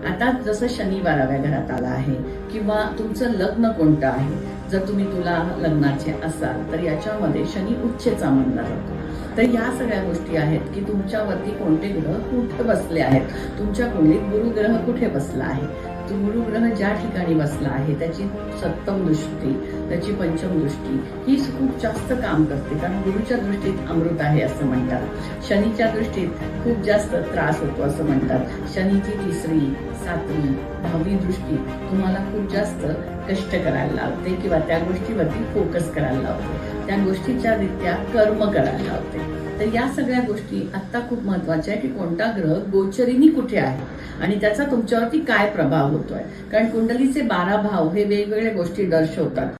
आता जसं शनी 12व्या घरात आला आहे किंवा तुमचं लग्न कोणतं आहे, जर तुम्ही तुला लग्नाचे असाल तर याच्यामध्ये शनी उच्चेचा मानला जातो. तर या सगळ्या गोष्टी आहेत की तुमच्यावरती कोणते ग्रह कुठे बसले आहेत. तुमच्या कुंडलीत गुरुग्रह कुठे बसला आहे, तो गुरुग्रह ज्या ठिकाणी बसला आहे त्याची सप्तम दृष्टी, त्याची पंचम दृष्टी ही खूप जास्त काम करते. कारण गुरुच्या दृष्टीत अमृत आहे असं म्हणतात, शनीच्या दृष्टीत खूप जास्त त्रास होतो असं म्हणतात. शनीची तिसरी, 7वी, 10वी दृष्टी तुम्हाला खूप जास्त कष्ट करायला लावते किंवा त्या गोष्टीवरती फोकस करायला लावते, त्या गोष्टीच्या रित्या कर्म करायला लावते. तर या सगळ्या गोष्टी आता खूप महत्वाच्या आहे की कोणता ग्रह गोचरीनी कुठे आहे आणि त्याचा तुमच्यावरती काय प्रभाव होतोय. कारण कुंडलीचे 12 भाव हे वेगवेगळ्या गोष्टी दर्शवतात.